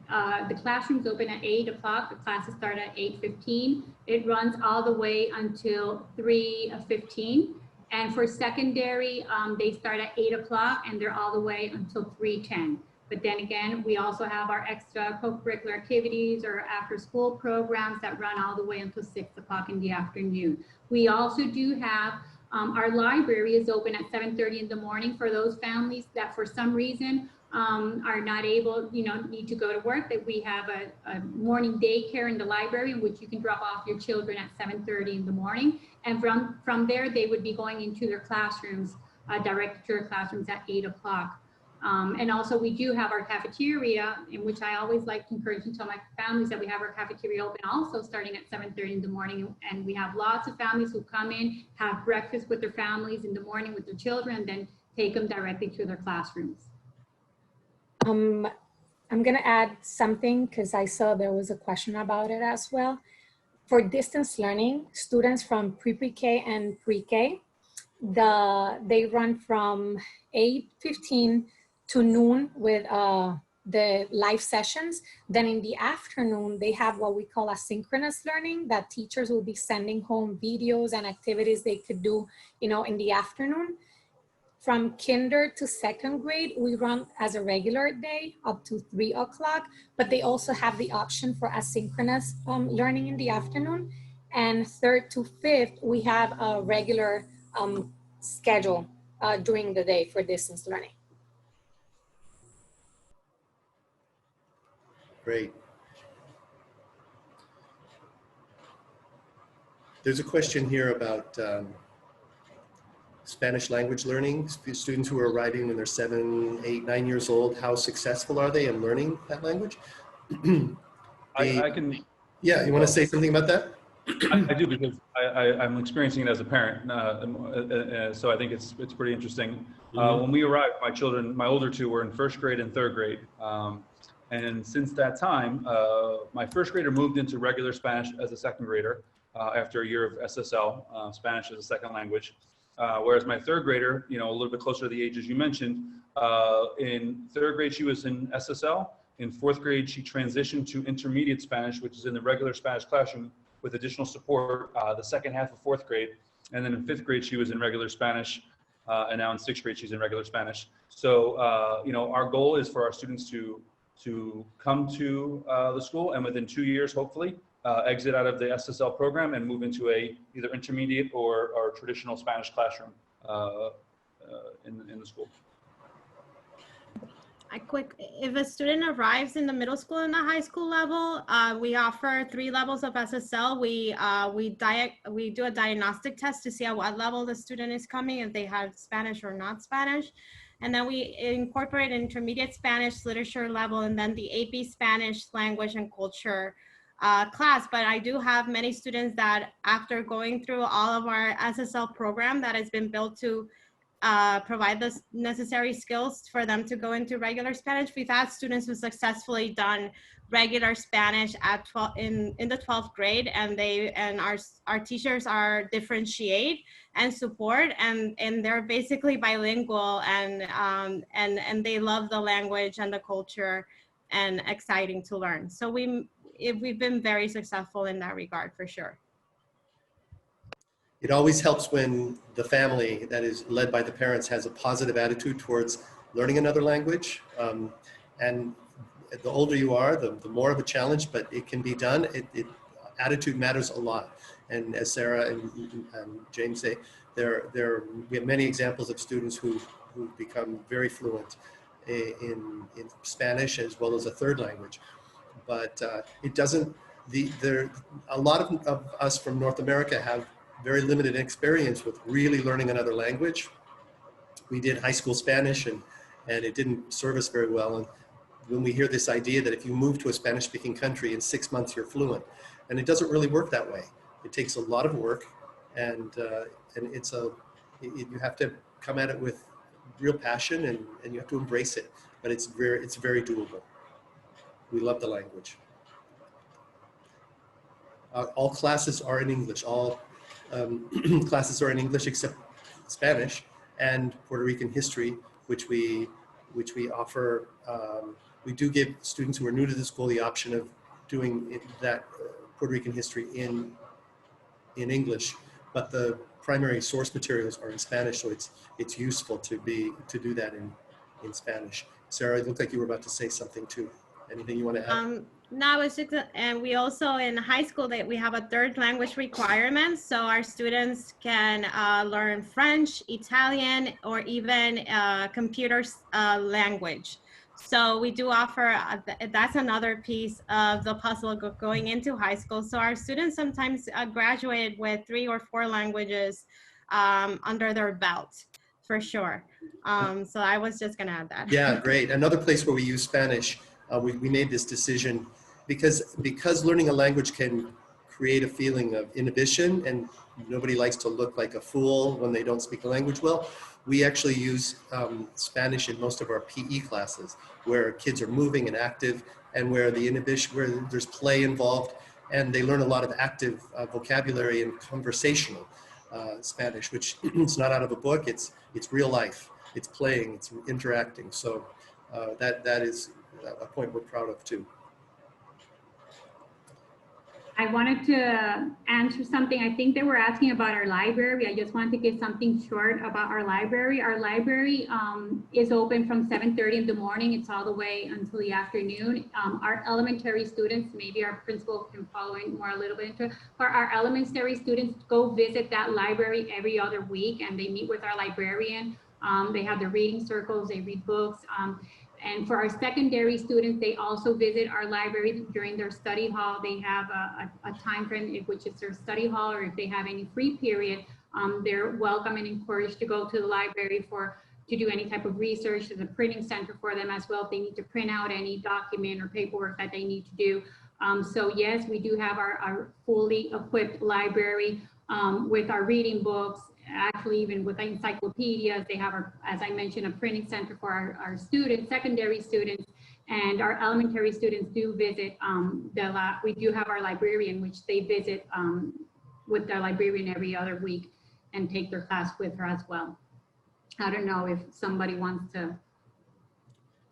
the classrooms open at 8 o'clock. The classes start at 8:15. It runs all the way until 3:15. And for secondary, they start at 8 o'clock and they're all the way until 3:10. But then again, we also have our extra co-curricular activities or after school programs that run all the way until 6 o'clock in the afternoon. We also do have, our library is open at 7:30 in the morning for those families that for some reason are not able, need to go to work, that we have a morning daycare in the library in which you can drop off your children at 7:30 in the morning. And from there, they would be going into their classrooms, directed to their classrooms at 8 o'clock. And also we do have our cafeteria, in which I always like to encourage and tell my families that we have our cafeteria open also starting at 7:30 in the morning. And we have lots of families who come in, have breakfast with their families in the morning with their children, and then take them directly to their classrooms. I'm gonna add something because I saw there was a question about it as well. For distance learning, students from pre-K and pre-K, they run from 8:15 to noon with the live sessions. Then in the afternoon, they have what we call asynchronous learning, that teachers will be sending home videos and activities they could do, you know, in the afternoon. From kinder to second grade, we run as a regular day up to 3 o'clock, but they also have the option for asynchronous learning in the afternoon. And third to fifth, we have a regular schedule during the day for distance learning. Great. There's a question here about Spanish language learning. Students who are arriving when they're 7, 8, 9 years old, how successful are they in learning that language? I can. Yeah, you want to say something about that? I do, because I'm experiencing it as a parent, so I think it's pretty interesting. When we arrived, my older two were in first grade and third grade, and since that time, my first grader moved into regular Spanish as a second grader after a year of SSL, Spanish as a second language. Whereas my third grader, you know, a little bit closer to the ages you mentioned, in third grade she was in SSL. In fourth grade, she transitioned to intermediate Spanish, which is in the regular Spanish classroom with additional support the second half of fourth grade. And then in fifth grade, she was in regular Spanish. And now in sixth grade, she's in regular Spanish. So, you know, our goal is for our students to come to the school and within 2 years, hopefully, exit out of the SSL program and move into either intermediate or traditional Spanish classroom in the school. If a student arrives in the middle school and the high school level, we offer 3 levels of SSL. We do a diagnostic test to see at what level the student is coming, if they have Spanish or not Spanish. And then we incorporate intermediate Spanish literature level, and then the AP Spanish language and culture class. But I do have many students that, after going through all of our SSL program that has been built to provide the necessary skills for them to go into regular Spanish, we've had students who successfully done regular Spanish at in the 12th grade, and our teachers are differentiate and support, and they're basically bilingual, and they love the language and the culture, and exciting to learn. So we've been very successful in that regard, for sure. It always helps when the family that is led by the parents has a positive attitude towards learning another language. And the older you are, the more of a challenge, but it can be done. Attitude matters a lot. And as Sarah and James say, we have many examples of students who become very fluent in Spanish as well as a third language. But it doesn't, a lot of us from North America have very limited experience with really learning another language. We did high school Spanish, and it didn't serve us very well. And when we hear this idea that if you move to a Spanish-speaking country in 6 months you're fluent, and it doesn't really work that way. It takes a lot of work, and you have to come at it with real passion, and you have to embrace it. But it's very doable. We love the language. All classes are in English. All classes are in English except Spanish and Puerto Rican history, which we offer. We do give students who are new to the school the option of doing that Puerto Rican history in English, but the primary source materials are in Spanish, so it's useful to do that in Spanish. Sarah, it looked like you were about to say something too. Anything you want to add? No, it's just, and we also in high school that we have a third language requirement, so our students can learn French, Italian, or even computer language. So we do offer, that's another piece of the puzzle going into high school. So our students sometimes graduate with 3 or 4 languages under their belt. for sure. So I was just gonna add that. Yeah, great. Another place where we use Spanish, we made this decision because learning a language can create a feeling of inhibition, and nobody likes to look like a fool when they don't speak the language well. We actually use Spanish in most of our PE classes, where kids are moving and active, and where the inhibition, where there's play involved, and they learn a lot of active vocabulary and conversational Spanish, which it's not out of a book. It's real life. It's playing. It's interacting. So that is a point we're proud of too. I wanted to answer something. I think they were asking about our library. I just wanted to give something short about our library. Our library is open from 7:30 in the morning. It's all the way until the afternoon. Our elementary students, maybe our principal can follow in more a little bit into it, but our elementary students go visit that library every other week, and they meet with our librarian. They have the reading circles, they read books. And for our secondary students, they also visit our library during their study hall. They have a time frame, which is their study hall, or if they have any free period, they're welcome and encouraged to go to the library to do any type of research. There's a printing center for them as well if they need to print out any document or paperwork that they need to do. So yes, we do have our fully equipped library with our reading books. Actually, even with encyclopedias, they have, as I mentioned, a printing center for our students, secondary students, and our elementary students do visit we do have our librarian, which they visit with their librarian every other week and take their class with her as well. I don't know if somebody wants to.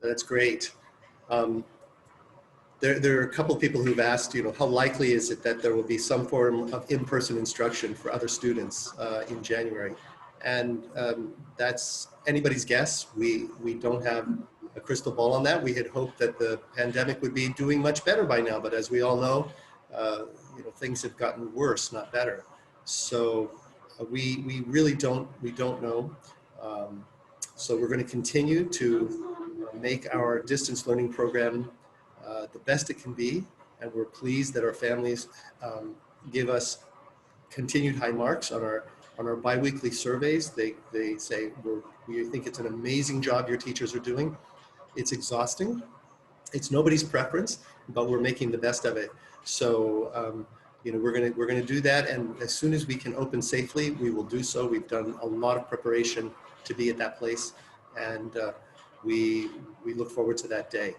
That's great. There are a couple of people who've asked, how likely is it that there will be some form of in-person instruction for other students in January? And that's anybody's guess. We don't have a crystal ball on that. We had hoped that the pandemic would be doing much better by now, but as we all know, things have gotten worse, not better. So we really don't know. So we're going to continue to make our distance learning program the best it can be, and we're pleased that our families give us continued high marks on our biweekly surveys. They say we think it's an amazing job your teachers are doing. It's exhausting. It's nobody's preference, but we're making the best of it. So we're gonna do that, and as soon as we can open safely, we will do so. We've done a lot of preparation to be at that place, and we look forward to that day.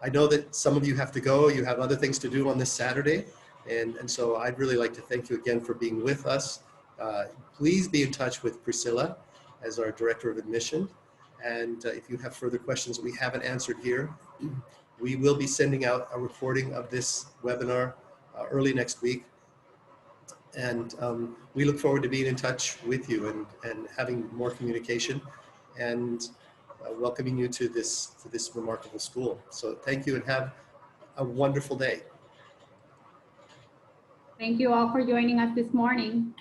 I know that some of you have to go. You have other things to do on this Saturday. And so I'd really like to thank you again for being with us. Please be in touch with Priscilla as our Director of Admission. And if you have further questions that we haven't answered here, we will be sending out a recording of this webinar early next week. And we look forward to being in touch with you and having more communication and welcoming you to this remarkable school. So thank you and have a wonderful day. Thank you all for joining us this morning.